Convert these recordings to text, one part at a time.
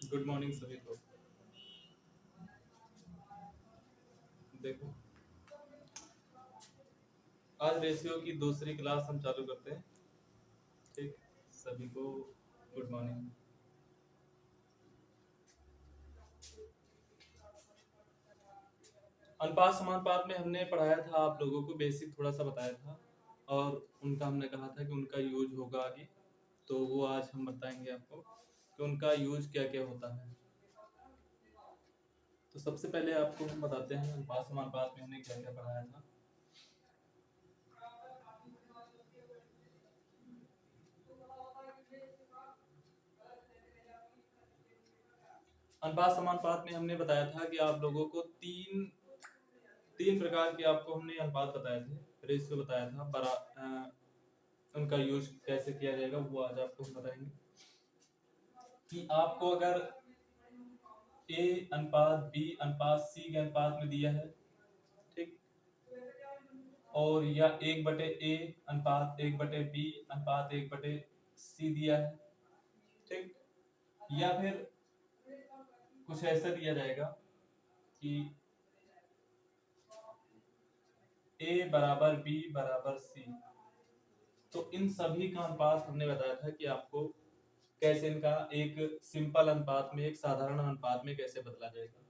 Good morning सभी को। देखो, आज रेशियो की दूसरी क्लास हम चालू करते हैं। ठीक, सभी को गुड मॉर्निंग। अनुपात समानुपात में हमने पढ़ाया था, आप लोगों को बेसिक थोड़ा सा बताया था और उनका हमने कहा था कि उनका यूज होगा आगे, तो वो आज हम बताएंगे आपको कि उनका यूज क्या क्या होता है। तो सबसे पहले आपको हम बताते हैं अनुपात समानुपात में हमने क्या क्या पढ़ाया था। अनुपात समानुपात में हमने बताया था कि आप लोगों को तीन प्रकार के आपको हमने अनुपात बताए थे, रेशियो बताया था। उनका यूज कैसे किया जाएगा वो आज आपको हम बताएंगे कि आपको अगर ए अनुपात बी अनुपात सी के अनुपात में दिया है, ठीक, और या 1/a अनुपात 1/b अनुपात 1/c दिया है, ठीक, या फिर कुछ ऐसा दिया जाएगा कि a बराबर b बराबर c, तो इन सभी का अनुपात हमने बताया था कि आपको कैसे इनका एक सिंपल अनुपात में, एक साधारण अनुपात में कैसे बदला जाएगा।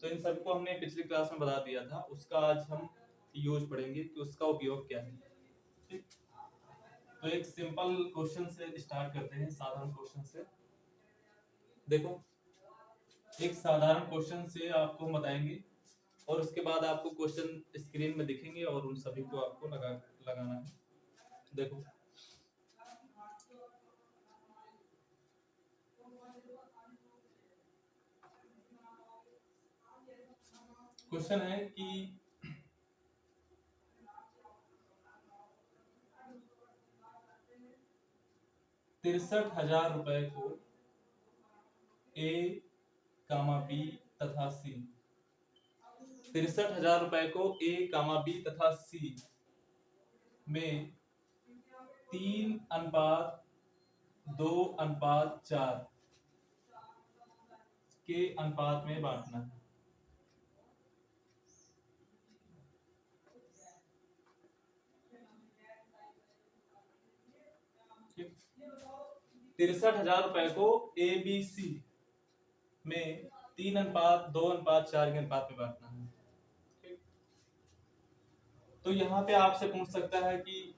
तो इन सबको हमने पिछली क्लास में बता दिया था, उसका आज हम यूज पढ़ेंगे कि उसका उपयोग क्या है। ठीक, तो एक सिंपल क्वेश्चन से स्टार्ट करते हैं, साधारण क्वेश्चन से। देखो, एक साधारण क्वेश्चन से आपको हम बताएंगे और उसके बाद आपको क्वेश्चन स्क्रीन में दिखेंगे और उन सभी को आपको लगाना है। देखो, क्वेश्चन है कि 63,000 रुपए को ए कामा बी तथा सी, 63,000 रुपए को ए कामा बी तथा सी में 3:2:4 के अनुपात में बांटना है। ठीक, 63,000 रुपए को ए बी सी में 3:2:4 के अनुपात में बांटना है। ठीक, तो यहाँ पे आपसे पूछ सकता है कि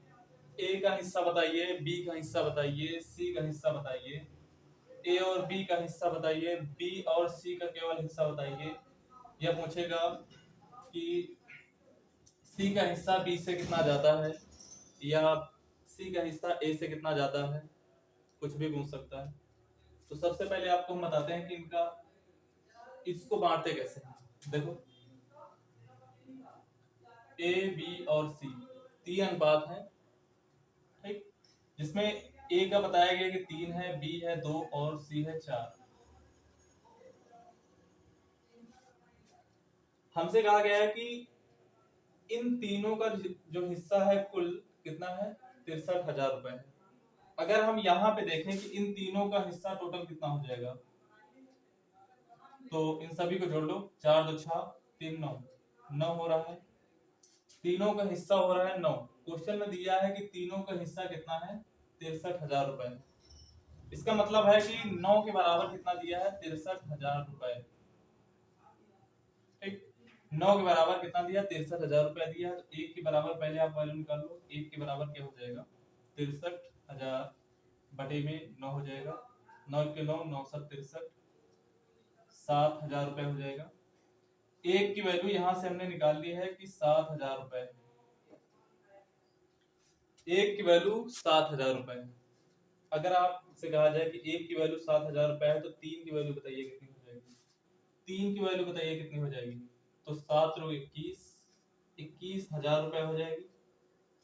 ए का हिस्सा बताइए, बी का हिस्सा बताइए, सी का हिस्सा बताइए, ए और बी का हिस्सा बताइए, बी और सी का केवल हिस्सा बताइए। यह पूछेगा कि सी का हिस्सा बी से कितना ज्यादा है या सी का हिस्सा ए से कितना ज्यादा है, कुछ भी पूछ सकता है। तो सबसे पहले आपको हम बताते हैं कि इनका इसको बांटते कैसे हैं। देखो, ए बी और सी 3 अनुपात है, ठीक, जिसमें ए का बताया गया कि 3 है, बी है 2 और सी है 4। हमसे कहा गया है कि इन तीनों का जो हिस्सा है कुल कितना है, 63,000 रुपए है। अगर हम यहाँ पे देखें कि इन तीनों का हिस्सा टोटल कितना हो जाएगा, तो इन सभी को जोड़ लो, 4 2 6 3 9 9 हो रहा है, तीनों का हिस्सा हो रहा है 9। क्वेश्चन में दिया है कि तीनों का हिस्सा कितना है, 63,000 रुपए। इसका मतलब है कि 9 के बराबर कितना दिया है, 63,000 रुपए। ठीक, 9 के बराबर कितना दिया, 63,000 रुपए दिया है। तो 1 के बराबर पहले आप वैल्यू निकाल लो, 1 के बराबर क्या हो जाएगा, 63,000 बटे में 9 हो जाएगा, 9 के 9 9 7 63, 7,000 रुपए हो जाएगा। एक की वैल्यू यहां से हमने निकाल ली है कि 7,000 रुपए, एक की वैल्यू 7,000 रुपए। अगर आपसे कहा जाए कि एक की वैल्यू 7,000 रुपए है तो तीन की वैल्यू बताइए कितनी हो जाएगी, तीन की वैल्यू बताइए कितनी हो जाएगी। तो 7 × 21 21,000 रुपए हो जाएगी।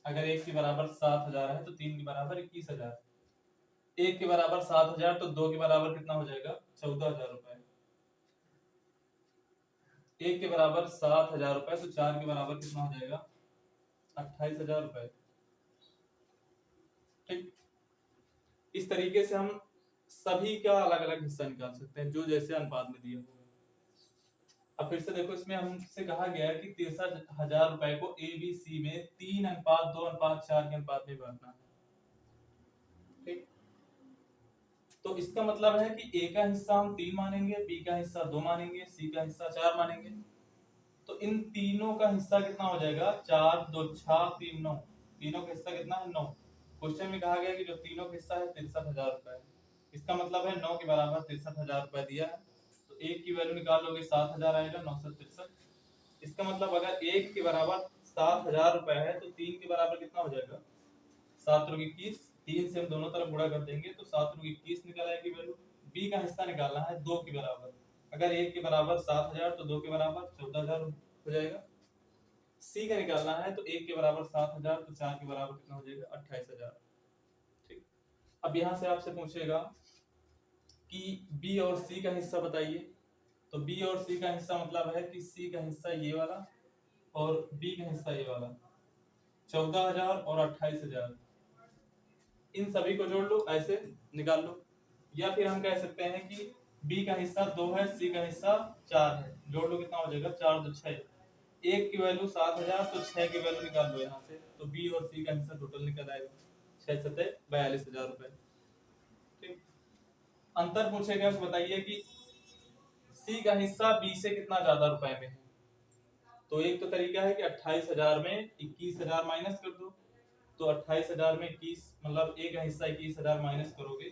अगर एक के बराबर 7,000 है तो तीन के बराबर 21,000, एक के बराबर 7,000 तो दो के बराबर कितना हो जाएगा, 14,000 रुपए। एक के बराबर 7,000 रुपए तो चार के बराबर कितना हो जाएगा, 28,000 रुपए। ठीक, इस तरीके से हम सभी का अलग अलग हिस्सा निकाल सकते हैं जो जैसे अनुपात में दिया होगा। अब फिर से देखो, इसमें हमसे कहा गया है कि 63,000 रुपए को ए बी सी में 3:2:4 के अनुपात में बांटना है। ठीक, तो इसका मतलब है कि ए का हिस्सा हम 3 मानेंगे, बी का हिस्सा 2 मानेंगे, सी का हिस्सा 4 मानेंगे। तो इन तीनों का हिस्सा कितना हो जाएगा? 4 2 6 3 9। तीनों का हिस्सा कितना है? 9। क्वेश्चन में कहा गया कि जो तीनों का हिस्सा है 63,000 रुपए। इसका मतलब है 9 के बराबर 63,000 रुपए दिया है, तो एक की वैल्यू निकाल लोगे 7,000 आएगा, 963। इसका मतलब अगर एक के बराबर 7,000 रुपए है तो तीन के बराबर कितना हो जाएगा? 7 रुपये 21। 3 से हम दोनों तरफ गुणा कर देंगे तो 7 रुपये 21 निकल आएगी वैल्यू। बी का हिस्सा निकालना है 2 के बराबर। अगर एक के बराबर 7,000 तो 2 के बराबर 14,000 हो जाएगा। सी का निकालना है तो एक के बराबर 7,000 तो 4 के बराबर कितना हो जाएगा? 28,000। ठीक, अब यहाँ से आपसे पूछेगा कि बी और सी का हिस्सा बताइए। तो बी और सी का हिस्सा मतलब है कि सी का हिस्सा ये वाला और बी का हिस्सा ये वाला, 14,000 और 28,000। इन सभी को जोड़ लो, ऐसे निकाल लो। या फिर हम कह सकते हैं कि बी का हिस्सा 2 है, सी का हिस्सा 4 है, जोड़ लो कितना हो जाएगा? 4 2 6। एक की वैल्यू 7,000 तो 6 की वैल्यू निकाल लो यहाँ से, तो बी और सी का हिस्सा टोटल निकल आएगा 6 7 42,000 रुपए। ठीक, अंतर पूछेगा तो बताइए कि सी का हिस्सा बी से कितना ज्यादा रुपए में है। तो एक तो तरीका है कि 28,000 में 21,000 माइनस कर दो। तो 28,000 में 21 मतलब ए का हिस्सा 21,000 माइनस करोगे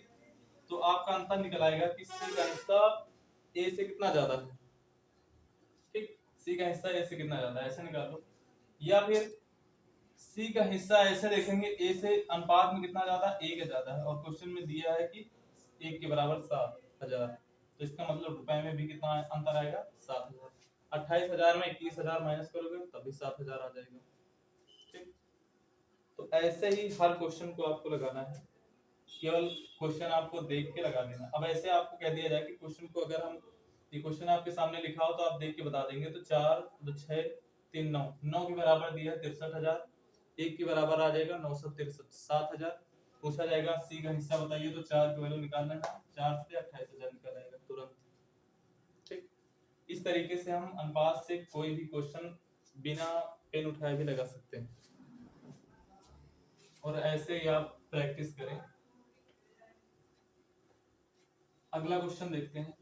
तो आपका अंतर निकल आएगा कि सी का हिस्सा ए से कितना ज्यादा है। ठीक, सी का हिस्सा ए से कितना ज्यादा है, ऐसे निकाल लो। या फिर सी का हिस्सा ऐसे देखेंगे ए से अनुपात में कितना ज्यादा, ए का ज्यादा है, और क्वेश्चन में दिया है कि 1 के बराबर 7,000। तो इसका मतलब रुपए में भी कितना अंतर आएगा? 7,000। 28,000 में 21,000 माइनस करोगे तभी 7,000 आ जाएगा। ठीक, तो ऐसे ही हर क्वेश्चन को आपको लगाना है, केवल क्वेश्चन आपको देख के लगा देना। अब ऐसे आपको कह दिया जाए कि क्वेश्चन को अगर हम, ये क्वेश्चन आपके सामने लिखा हो तो आप देख के बता देंगे। तो 4 2 6 3 9, 9 के बराबर दिया है 63,000, एक के बराबर आ जाएगा 963, 7,000। पूछा जाएगा सी का हिस्सा बताइए, तो 4 की वैल्यू निकालना है, 4 से 28,000 निकल आएगा तुरंत। ठीक, इस तरीके से हम अनुपात से कोई भी क्वेश्चन बिना पेन उठाए भी लगा सकते हैं, और ऐसे ही आप प्रैक्टिस करें। अगला क्वेश्चन देखते हैं।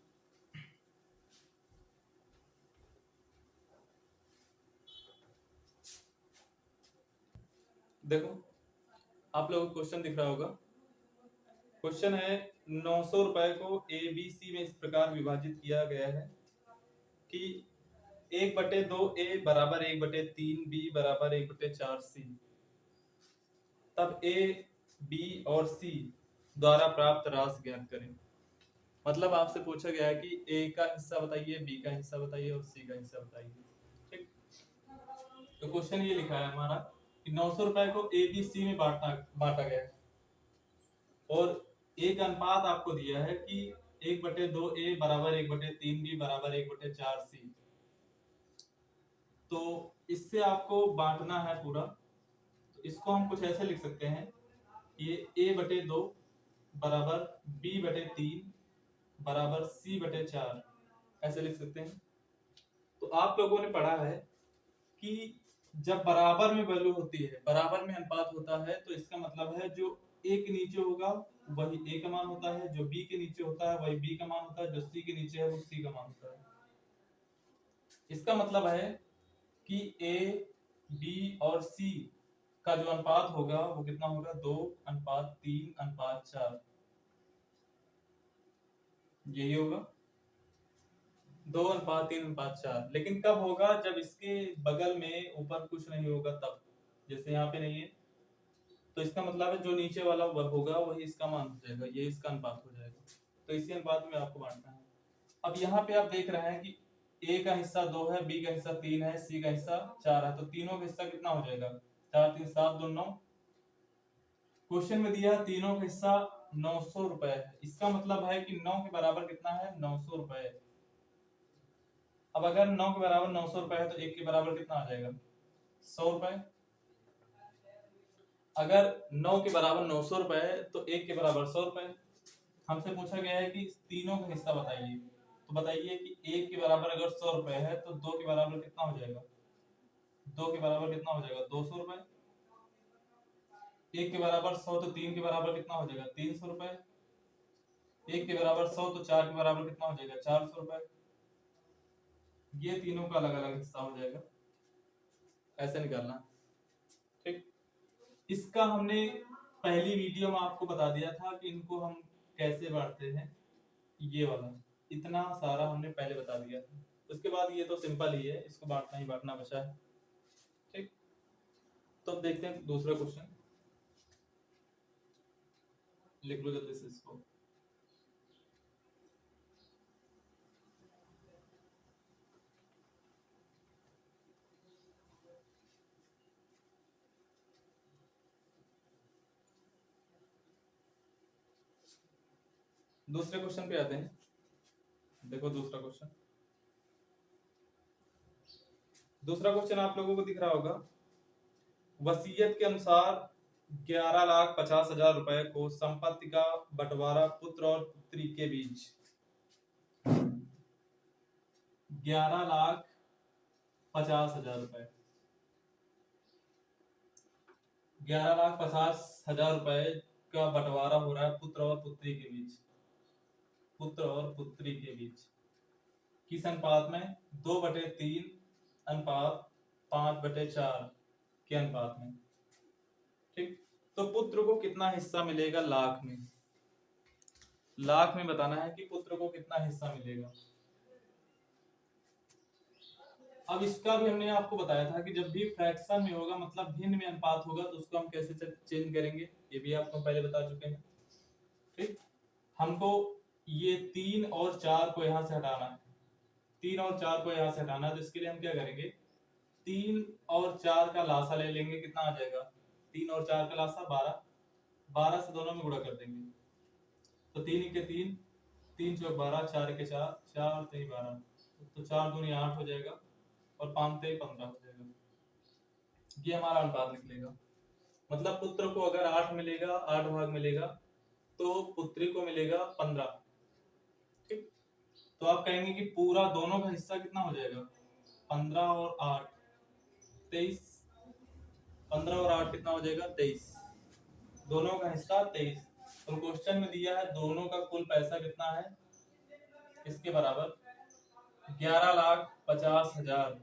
देखो, आप लोगों को क्वेश्चन दिख रहा होगा। क्वेश्चन है 900 रुपए को ए बी सी में इस प्रकार विभाजित किया गया है कि 1/2 ए बराबर 1/3 बी बराबर 1/4 सी। तब ए बी और सी द्वारा प्राप्त राशि ज्ञात करें। मतलब आपसे पूछा गया है कि ए का हिस्सा बताइए, बी का हिस्सा बताइए और सी का हिस्सा बताइए। ठीक, तो क्वेश्चन ये लिखा है हमारा कि 900 रुपए को ए बी सी में बांटा गया है, और एक अनुपात आपको दिया है कि 1/2 ए बराबर 1/3 बी बराबर 1/4 सी। तो इससे आपको बांटना है पूरा। तो इसको हम कुछ ऐसे लिख सकते हैं, ये a/2 बराबर b/3 बराबर c/4, ऐसे लिख सकते हैं। तो आप लोगों ने पढ़ा है कि जब बराबर में वैल्यू होती है, बराबर में अनुपात होता है, तो इसका मतलब है जो ए के नीचे होगा वही ए का मान होता है, जो बी के नीचे होता है वही बी का मान होता है, जो सी के नीचे है वो सी का मान होता है। इसका मतलब है कि ए बी और सी का जो अनुपात होगा वो कितना होगा? 2:3:4, यही होगा 2:3:4। लेकिन कब होगा? जब इसके बगल में ऊपर कुछ नहीं होगा तब। जैसे यहाँ पे नहीं है तो इसका मतलब है जो नीचे वाला होगा वही इसका मान हो जाएगा, ये इसका अनुपात हो जाएगा। तो इसी अनुपात में आपको बांटना है। अब यहाँ पे आप देख रहे हैं कि ए का हिस्सा 2 है, बी का हिस्सा 3 है, सी का हिस्सा 4 है, तो तीनों का हिस्सा कितना हो जाएगा? 4 3 7 2 9। क्वेश्चन में दिया तीनों का हिस्सा 900 रुपए है, इसका मतलब है कि 9 के बराबर कितना है? 900 रुपए। अब अगर 9 के बराबर 900 रुपए है तो 1 के बराबर कितना आ जाएगा? 100 रुपए। अगर 9 के बराबर 900 रुपए है तो 1 के बराबर 100 रुपए। हमसे पूछा गया है कि इस तीनों का हिस्सा बताइए। तो बताइए कि 1 के बराबर अगर 100 रुपए है तो 2 के बराबर कितना हो जाएगा? 2 के बराबर कितना हो जाएगा? 200 रुपए। 1 के बराबर 100 तो 3 के बराबर कितना हो जाएगा? 300 रुपए। 1 के बराबर 100 तो 4 के बराबर कितना हो जाएगा? 400 रुपए। ये तीनों का अलग अलग हिस्सा हो जाएगा, ऐसे निकालना। ठीक, इसका हमने पहली वीडियो में आपको बता दिया था कि इनको हम कैसे बांटते हैं। ये वाला इतना सारा हमने पहले बता दिया था। उसके बाद ये तो सिंपल ही है, इसको बांटना ही बांटना बचा है। ठीक, तो अब देखते हैं दूसरा क्वेश्चन। लिख लो जल्दी से इसको। दूसरे क्वेश्चन पे आते हैं। देखो दूसरा क्वेश्चन। दूसरा क्वेश्चन आप लोगों को दिख रहा होगा। वसीयत के अनुसार 11,50,000 रुपए को संपत्ति का बंटवारा पुत्र और पुत्री के बीच 11,50,000 रुपए 11,50,000 रुपए का बंटवारा हो रहा है पुत्र और पुत्री के बीच। पुत्र और पुत्री के बीच किस अनुपात में? 2/3 अनुपात 5/4 के अनुपात में। ठीक, तो पुत्र को कितना हिस्सा मिलेगा? लाख में। लाख में बताना है कि पुत्र को कितना हिस्सा मिलेगा। अब इसका भी हमने आपको बताया था कि जब भी फ्रैक्शन में होगा, मतलब भिन्न में अनुपात होगा, तो उसको हम कैसे चेंज करेंगे, ये भी आपको पहले बता चुके हैं। ठीक, हमको ये 3 और 4 को यहां से हटाना है। 3 और 4 को यहां से हटाना है, तो इसके लिए हम क्या करेंगे? 3 और 4 का लासा ले लेंगे। कितना आ जाएगा? 3 और 4 का लासा 12। 12 से दोनों में गुणा कर देंगे, तो 3 के 3, 3 चौक 12, 4 के 4, 4 3 12, तो 4 दूनी 8 हो जाएगा और 5 3 15 हो जाएगा। ये हमारा अनुपात निकलेगा। मतलब पुत्र को अगर 8 मिलेगा, 8 भाग मिलेगा, तो पुत्री को मिलेगा 15। ठीक, तो आप कहेंगे कि पूरा दोनों का हिस्सा कितना हो जाएगा? 15 और 8 23। 15 और 8 कितना हो जाएगा? 23। दोनों का हिस्सा 23। तो क्वेश्चन में दिया है दोनों का कुल पैसा कितना है, इसके बराबर 11,50,000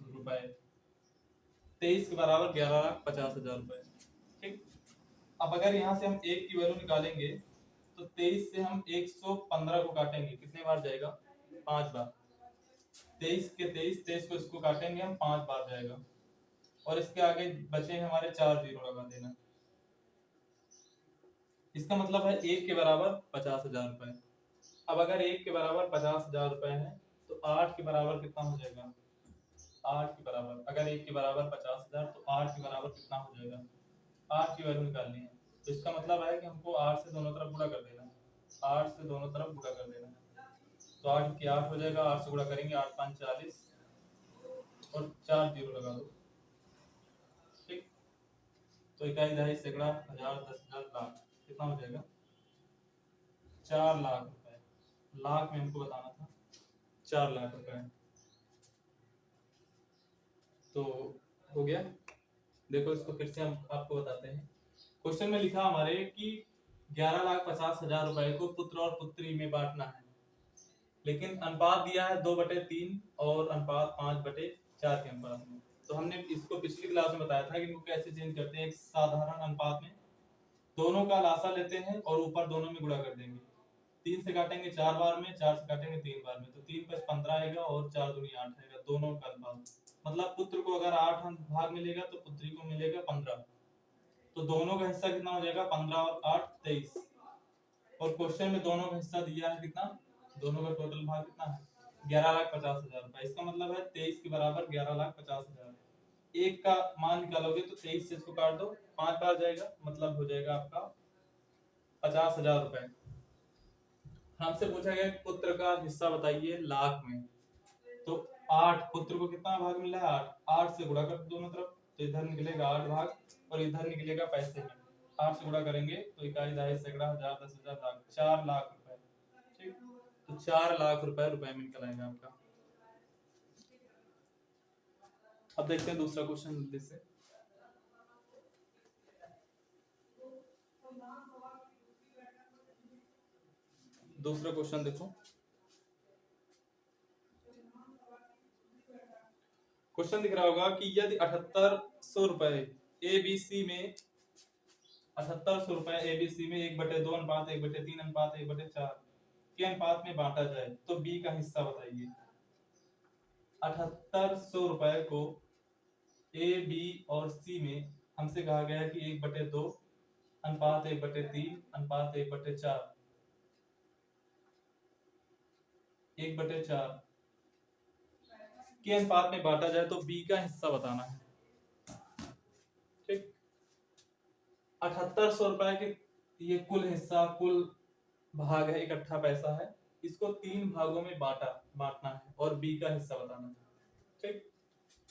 रुपए। 23 के बराबर 11,50,000 रुपए। ठीक, अब अगर यहाँ से हम 1 की वैल्यू निकालेंगे तो 23 से हम 115 को काटेंगे, कितने बार जाएगा? 5 बार। 23 के 23 को इसको काटेंगे हम 5 बार जाएगा, और इसके आगे बचे हमारे 4 जीरो लगा देना। इसका मतलब है 1 के बराबर 50,000 रुपए। अब अगर 1 के बराबर 50,000 रुपए है तो 8 के बराबर कितना हो जाएगा? 8 के बराबर, अगर 1 के बराबर 50,000 तो 8 के बराबर कितना हो जाएगा? 8 की वैल्यू निकालनी है, तो इसका मतलब है कि हमको 8 से दोनों तरफ गुणा कर देना है। 8 से दोनों तरफ गुणा कर देना है, तो 8 के 8 हो जाएगा। 8 से गुणा करेंगे, 8 5 40 और 4 जीरो लगा दो। ठीक, तो इकाई, दहाई, सैकड़ा, हजार, 10,000, लाख कितना हो जाएगा? 4 लाख रुपए। लाख में हमको बताना था 4 लाख रुपए। तो हो गया। देखो इसको फिर से हम आपको बताते हैं। क्वेश्चन में लिखा हमारे कि 11,50,000 रुपए को पुत्र और पुत्री में बांटना है, लेकिन अनुपात दिया है 2/3 और अनुपात 5/4 के अनुपात में। तो हमने इसको पिछली क्लास में बताया था कि इनको कैसे चेंज करते हैं। एक साधारण अनुपात में दोनों का लासा लेते हैं और ऊपर दोनों में गुणा कर देंगे। 3 से काटेंगे 4 बार में, 4 से काटेंगे 3 बार में, तो 3 + 15 आएगा और 4 दूनी 8 आएगा। दोनों का अनुपात, मतलब पुत्र को अगर 8 भाग मिलेगा तो पुत्री को मिलेगा 15। तो दोनों का हिस्सा कितना हो जाएगा? 15 और 8 23। और क्वेश्चन में दोनों का हिस्सा दिया है कितना? दोनों का टोटल भाग कितना है? 11,50,000 रुपए। इसका मतलब है 23 के बराबर 11,50,000। एक का मान निकालोगे तो 23 से इसको काट दो, 5 बार जाएगा, मतलब हो जाएगा आपका 50,000 रुपए। हमसे पूछा गया पुत्र का हिस्सा बताइए लाख में। तो 8, पुत्र को कितना भाग मिला है? 8। 8 से गुणा कर दोनों तरफ, तो इधर निकलेगा 8 भाग और इधर निकलेगा पैसे में। 8 से गुणा करेंगे तो इकाई, दहाई, सैकड़ा, हजार, 10,000, लाख, 4 लाख रुपए। ठीक, तो 4 लाख रुपए में निकल आएगा आपका। अब देखते हैं दूसरा क्वेश्चन जल्दी से। दूसरा क्वेश्चन देखो, क्वेश्चन दिख रहा होगा कि यदि 7800 रुपए एबीसी में 7800 रुपए एबीसी में 1/2 अनुपात 1/3 अनुपात 1/4 के अनुपात में बांटा जाए तो बी का हिस्सा बताइए। 7800 रुपए को ए, बी और सी में हमसे कहा गया है कि 1/2 अनुपात 1/3 अनुपात 1/4 1/4 के अनुपात में बांटा जाए तो बी का हिस्सा बताना है। ठीक, 7800 रुपए के ये कुल हिस्सा, कुल भाग है, इकट्ठा पैसा है, इसको 3 भागों में बांटना है और बी का हिस्सा बताना है। ठीक,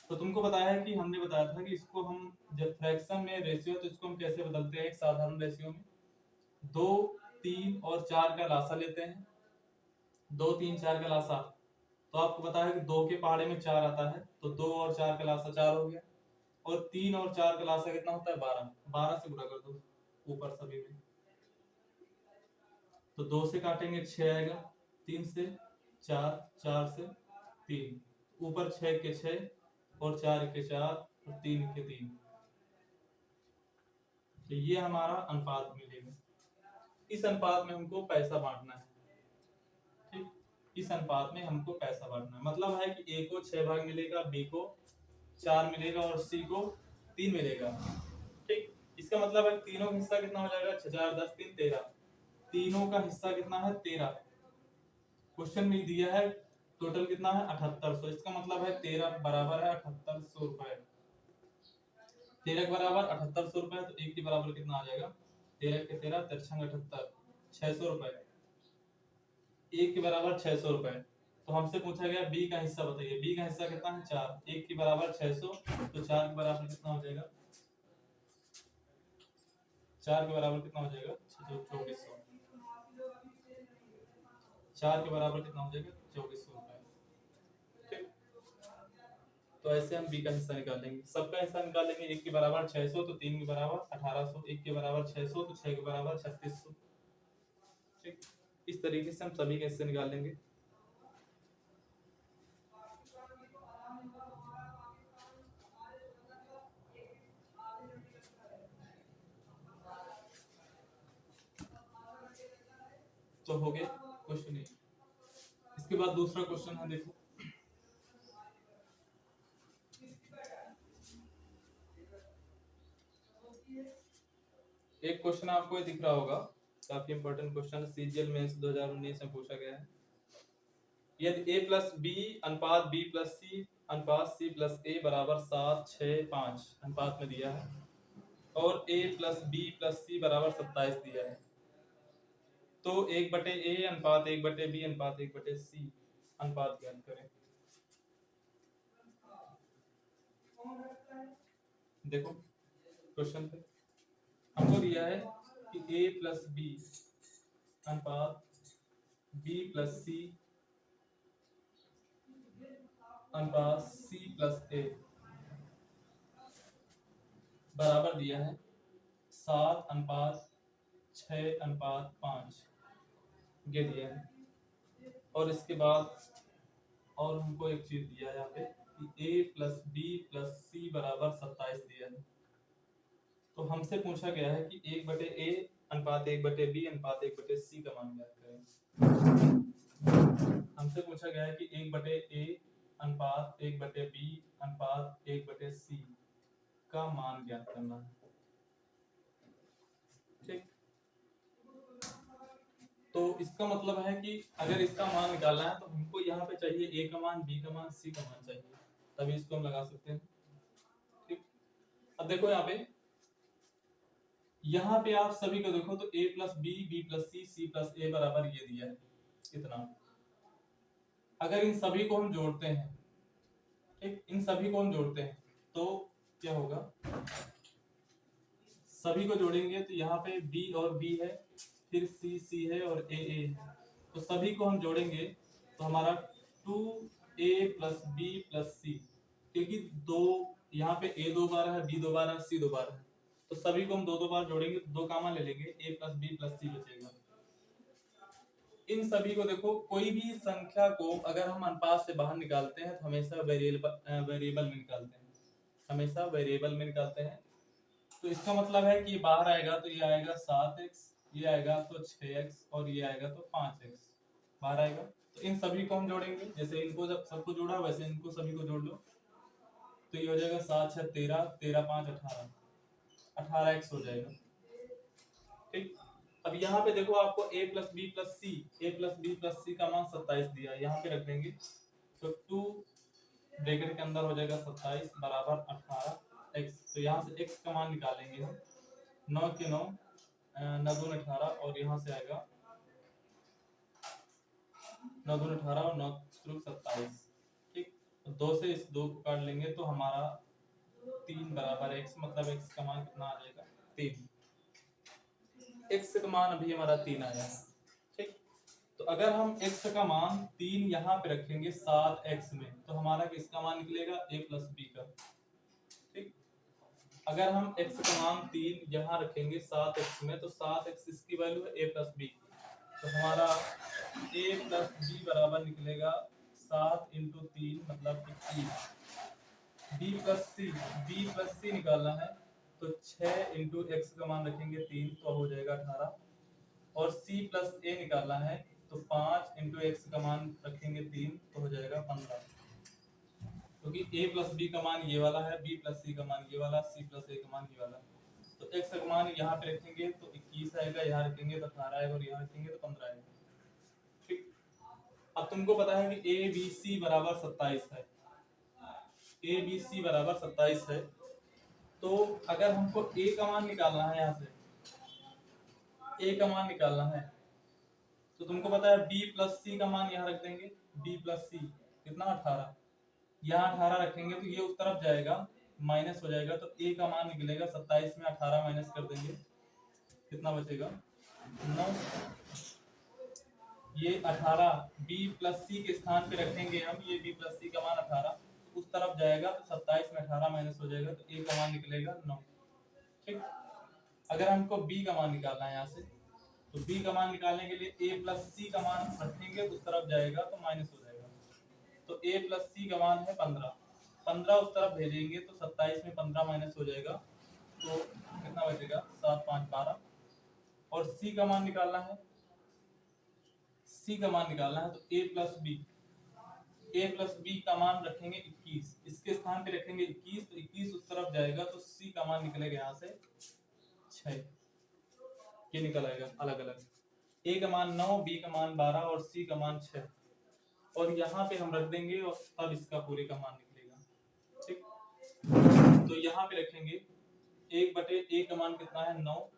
तो तुमको बताया है कि हमने बताया था कि इसको हम जब फ्रैक्शन में रेशियो तो इसको हम कैसे बदलते हैं, एक साधारण रेशियो में 2, 3 और 4 का लासा लेते हैं। 2, 3, 4 का लासा, तो आपको पता है कि 2 के पहाड़े में 4 आता है, तो 2 और 4 का लासा 4 हो गया, और 3 और 4 का लासा कितना होता है 12, 12 से गुणा कर दो ऊपर सभी में, तो 2 से काटेंगे 6 आएगा, 3 से 4, 4 से 3, ऊपर 6 के 6 और 4 के 4 और 3 के 3, तो ये हमारा अनुपात मिलेगा। इस अनुपात में हमको पैसा बांटना है। ठीक, इस अनुपात में हमको पैसा बांटना है, मतलब है कि ए को 6 भाग मिलेगा, बी को 4 मिलेगा और सी को 3 मिलेगा। ठीक, इसका मतलब है तीनों का हिस्सा कितना हो जाएगा, 6, 4, 10, 3, 13, तीनों का हिस्सा कितना है 13। क्वेश्चन में दिया है टोटल कितना है 7800, इसका मतलब है 13 बराबर है 7800 रुपए। 13 के बराबर 7800 रुपए, तो एक के बराबर कितना आ जाएगा, 13 के 13 13 78, 600 रुपए। एक के बराबर 600 रुपए, तो हमसे पूछा गया बी का हिस्सा बताइए। बी का हिस्सा कितना है 4, एक के बराबर 600, तो 4 के बराबर कितना हो जाएगा, 4 के बराबर कितना हो जाएगा 2400, 4 के बराबर कितना हो जाएगा 2400 रुपए। ठीक, तो ऐसे हम बी का हिस्सा निकालेंगे, सबका हिस्सा निकालेंगे। एक के बराबर 600 तो 3 के बराबर 1800, एक के बराबर 600 तो 6 के बराबर 3600। ठीक, इस तरीके से हम सभी के हिस्से निकालेंगे। तो हो गया क्वेश्चन। इसके बाद दूसरा क्वेश्चन है, देखो एक क्वेश्चन आपको दिख रहा होगा, काफी इंपॉर्टेंट क्वेश्चन, सीजीएल में 2019 में पूछा गया है। यदि a प्लस बी अनुपात b प्लस सी अनुपात c प्लस a बराबर 7, 6, 5 अनुपात में दिया है, और a प्लस बी प्लस सी बराबर 27 दिया है, तो 1/a अनुपात 1/b अनुपात 1/c अनुपात ज्ञात करें। देखो क्वेश्चन पे हमको दिया है कि a प्लस बी अनुपात b प्लस सी अनुपात c प्लस a बराबर दिया है 7 अनुपात 6 अनुपात 5 ये दिया है, और इसके बाद और हमको एक चीज दिया है यहाँ पे कि a प्लस बी प्लस सी बराबर 27 दिया है, तो हमसे पूछा गया है कि 1/a अनुपात 1/b अनुपात 1/c का मान ज्ञात करें। हमसे पूछा गया है कि 1/a अनुपात 1/b अनुपात 1/c का मान ज्ञात करना है। ठीक, तो इसका मतलब है कि अगर इसका मान निकालना है तो हमको यहाँ पे चाहिए a का मान, b का मान, c का मान चाहिए, तभी इसको हम लगा सकते हैं। ठीक, अब देखो यहाँ पे आप सभी को देखो तो a plus B, B plus C, C plus A बराबर ये दिया है इतना। अगर इन सभी को हम जोड़ते हैं, ठीक, इन सभी को हम जोड़ते हैं तो क्या होगा, सभी को जोड़ेंगे तो यहाँ पे बी और बी है, फिर सी सी है और ए है, तो सभी को हम जोड़ेंगे तो हमारा 2a + b + c, क्योंकि दो यहाँ पे a 2 बार है, b 2 बार है, c 2 बार है, तो सभी को हम दो बार जोड़ेंगे, दो कॉमन ले लेंगे, a + b + c बचेगा। इन सभी को देखो, कोई भी संख्या को अगर हम अनुपात से बाहर निकालते हैं तो हमेशा वेरिएबल में निकालते हैं, हमेशा वेरिएबल में निकालते हैं। तो इसका मतलब है कि ये बाहर आएगा तो ये आएगा 7x, ये आएगा तो 6x और ये आएगा तो 5x बाहर आएगा। तो इन सभी को हम जोड़ेंगे, जैसे इनको जब सबको जोड़ा वैसे इनको सभी को जोड़ लो, तो ये हो जाएगा 7 6 13, 13 5 18, 18x हो जाएगा। ठीक, अब यहाँ पे देखो आपको a + b + c का मान 27 दिया है, यहाँ पे रख देंगे तो 2 ब्रैकेट के अंदर हो जाएगा 27 बराबर 18x। तो यहाँ से x का मान निकालेंगे हम, 9 के 9 9 दूनी 18 और यहाँ से आएगा 9 दूनी 18 और 9 27। ठीक, तो 2 से इस 2 को काट लेंगे तो हमारा 3 बराबर x, मतलब x का मान कितना आ जाएगा 3। x का मान अभी हमारा 3 आया है। ठीक, तो अगर हम x का मान 3 यहाँ पे रखेंगे 7x में, तो हमारा किसका मान निकलेगा a + b का। ठीक, अगर हम x का मान 3 यहाँ रखेंगे 7x में, तो 7x इसकी वैल्यू है a + b, तो हमारा a + b बराबर निकलेगा 7 × 3 मतलब 21। b + c निकालना है तो 6 × x का मान रखेंगे 3 तो हो जाएगा 18, और c + a निकालना है तो 5 × x का मान रखेंगे 3 तो हो जाएगा 15, क्योंकि a + b का मान ये वाला है, b + c का मान ये वाला, c + a का मान ये वाला। तो x का मान यहाँ पे रखेंगे तो 21 आएगा, यहाँ रखेंगे तो 18 आएगा और यहाँ रखेंगे तो 15 आएगा। ठीक, अब तुमको पता है कि ABC बराबर 27 है, ABC बराबर 27 है, तो अगर हमको a का मान निकालना है, यहाँ से a का मान निकालना है, तो तुमको पता है b + c का मान यहाँ रख देंगे, b + c कितना 18, यहाँ 18 रखेंगे तो ये उस तरफ जाएगा माइनस हो जाएगा, तो a का मान निकलेगा 27 में 18 माइनस कर देंगे, कितना बचेगा 9। ये 18 b + c के स्थान पे रखेंगे हम, ये b + c का मान 18 उस तरफ जाएगा तो 27 में 18 माइनस हो जाएगा, तो a का मान निकलेगा 9। ठीक, अगर हमको b का मान निकालना है यहाँ से, तो b का मान निकालने के लिए a + c का मान रखेंगे उस तरफ जाएगा तो माइनस हो जाएगा, तो a + c का मान है 15, 15 उस तरफ भेजेंगे तो 27 में 15 माइनस हो जाएगा, तो कितना बचेगा 7 5 12। और c का मान निकालना है, c का मान निकालना है तो a + b का मान रखेंगे 21, इसके स्थान पे रखेंगे 21, तो 21 उस तरफ जाएगा तो c का मान निकलेगा यहाँ से 6, ये निकल आएगा अलग अलग, a का मान 9, b का मान 12 और c का मान 6, और यहाँ पे हम रख देंगे और तब इसका पूरे का मान निकलेगा। ठीक, तो यहाँ पे रखेंगे 1/a का मान कितना है 9,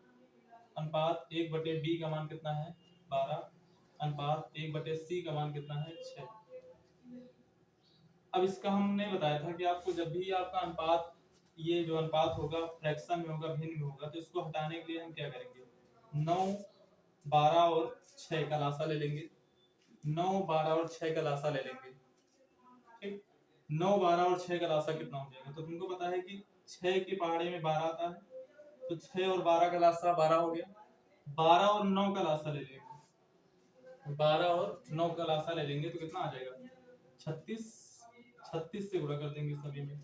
अनुपात 1/b का मान कितना है 12, अनुपात 1/c का मान कितना है 6। अब इसका हमने बताया था कि आपको जब भी आपका अनुपात, ये जो अनुपात होगा फ्रैक्शन में होगा, भिन्न में होगा, तो इसको हटाने के लिए हम क्या करेंगे 9 12 और 6 का लासा ले लेंगे, 9 12 और 6 का लासा ले लेंगे। ठीक, 9 12 और 6 का लासा कितना हो जाएगा, तो तुमको पता है कि 6 के पहाड़े में 12 आता है, तो 6 और 12 का लासा 12 हो गया, 12 और 9 का लासा ले लेंगे, 12 और 9 का लासा ले लेंगे तो कितना आ जाएगा 36, 36 से गुणा कर देंगे सभी में,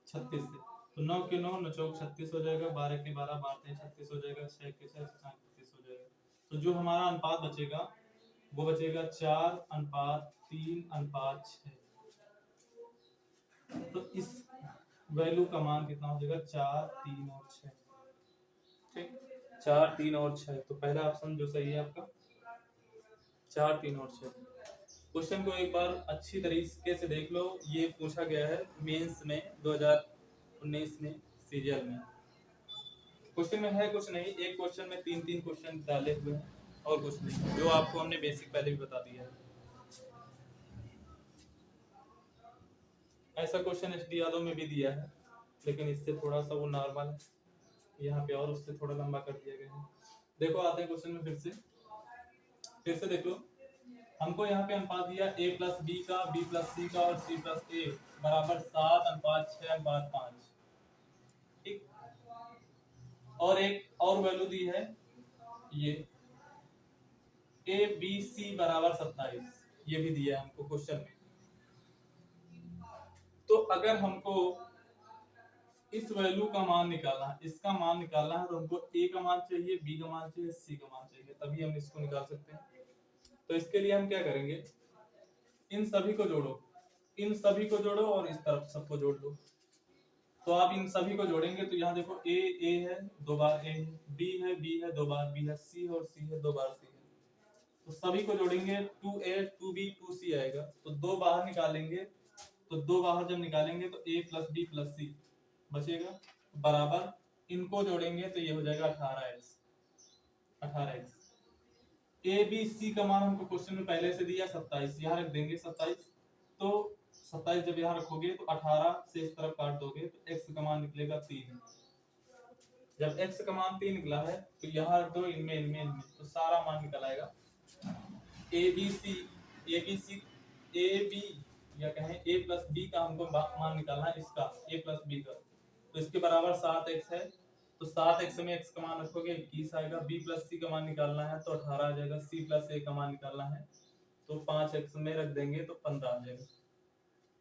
36 से, तो 9 के 9 9 चौक 36 हो जाएगा, 12 के 12 12 36 हो जाएगा, 6 के 6 36 हो जाएगा। तो जो हमारा अनुपात बचेगा वो बचेगा 4:3:6। तो इस वैल्यू का मान कितना हो जाएगा 4 3 और 6। ठीक, 4 3 और 6, तो पहला ऑप्शन जो सही है आपका 4 3 और 6। क्वेश्चन को एक बार अच्छी तरीके से देख लो, ये पूछा गया है मेंस में 2019 में सीरियल में। क्वेश्चन में है कुछ नहीं, एक क्वेश्चन में 3 क्वेश्चन डाले हुए हैं और कुछ नहीं, जो आपको हमने बेसिक पहले भी बता दिया है। ऐसा क्वेश्चन एसडी यादव में भी दिया है, लेकिन इससे थोड़ा सा वो नॉर्मल है, यहाँ पे और उससे थोड़ा लंबा कर दिया गया है। देखो आते हैं क्वेश्चन में फिर से देख लो। हमको यहाँ पे अनुपात दिया a प्लस बी का, b प्लस सी का और c प्लस a बराबर 7:6:5। ठीक, और एक और वैल्यू दी है ये a b c बराबर 27, ये भी दिया है हमको क्वेश्चन में। तो अगर हमको इस वैल्यू का मान निकालना है, इसका मान निकालना है, तो हमको a का मान चाहिए, b का मान चाहिए, c का मान चाहिए, तभी हम इसको निकाल सकते हैं। तो इसके लिए हम क्या करेंगे, इन सभी को जोड़ो, इन सभी को जोड़ो और इस तरफ सबको जोड़ लो। तो आप इन सभी को जोड़ेंगे तो यहाँ देखो a है, 2 बार a है, b है, 2 बार b है, c और c है, 2 बार c है। तो सभी को जोड़ेंगे 2a 2b 2c आएगा। तो 2 बाहर निकालेंगे, तो 2 बाहर जब निकालेंगे तो a plus b plus c बचेगा, बराबर इनको जोड़ेंगे तो ये हो जाएगा 18x। ए बी सी का मान हमको क्वेश्चन में पहले से दिया 27, यहाँ रख देंगे 27। तो 27 जब यहाँ रखोगे तो 18 से इस तरफ काट दोगे तो x का मान निकलेगा 3। जब x का मान 3 निकला है तो यहाँ रख दो, इनमें तो सारा मान निकल आएगा। ए बी या कहें a प्लस बी का हमको मान निकालना है, इसका a प्लस बी का, तो इसके बराबर 7x है। तो 7x में x का मान रखोगे 21 आएगा। b प्लस सी का मान निकालना है तो 18 आ जाएगा। c प्लस a का मान निकालना है तो 5x में रख देंगे तो 15 आ जाएगा।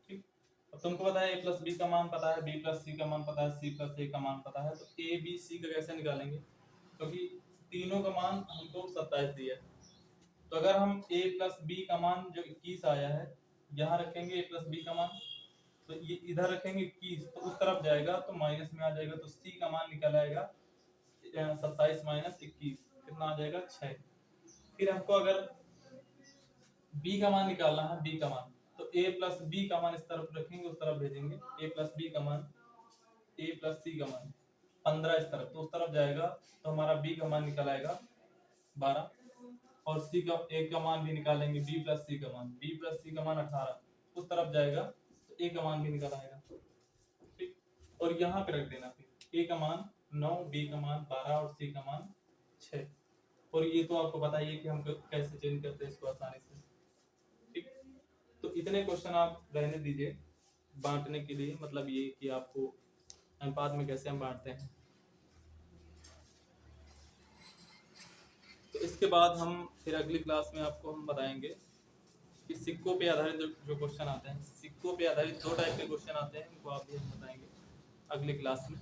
ठीक, अब तुमको पता है a प्लस बी का मान पता है, b प्लस सी का मान पता है, c प्लस a का मान पता है, तो a b c का कैसे निकालेंगे, क्योंकि तीनों का मान हमको 27 दिया है। तो अगर हम a प्लस बी का मान जो 21 आया है यहाँ रखेंगे, a प्लस बी का मान, तो ये इधर रखेंगे 21, तो उस तरफ जाएगा तो माइनस में आ जाएगा, तो c का मान निकल आएगा 27 माइनस 21, कितना आ जाएगा 6। फिर हमको अगर b का मान निकालना है, b का मान, तो a प्लस बी का मान इस तरफ रखेंगे, उस तरफ भेजेंगे, a प्लस बी का मान, a प्लस सी का मान 15 इस तरफ, तो उस तरफ जाएगा तो हमारा b का मान निकल आएगा 12, और c का a का मान भी निकालेंगे, b प्लस सी का मान, b प्लस सी का मान 18, उस तरफ जाएगा तो a का मान भी निकल आएगा। ठीक, और यहाँ पे रख देना, फिर a का मान 9, b का मान 12 और c का मान 6। और ये तो आपको पता ही है कि हम कैसे चेंज करते हैं इसको आसानी से। ठीक, तो इतने क्वेश्चन आप रहने दीजिए बांटने के लिए, मतलब ये कि आपको अनुपात में कैसे हम बांटते हैं। तो इसके बाद हम फिर अगली क्लास में आपको हम बताएंगे कि सिक्कों पे आधारित जो क्वेश्चन आते हैं, सिक्कों पे आधारित 2 टाइप के क्वेश्चन आते हैं, उनको आप भी हम बताएंगे अगली क्लास में।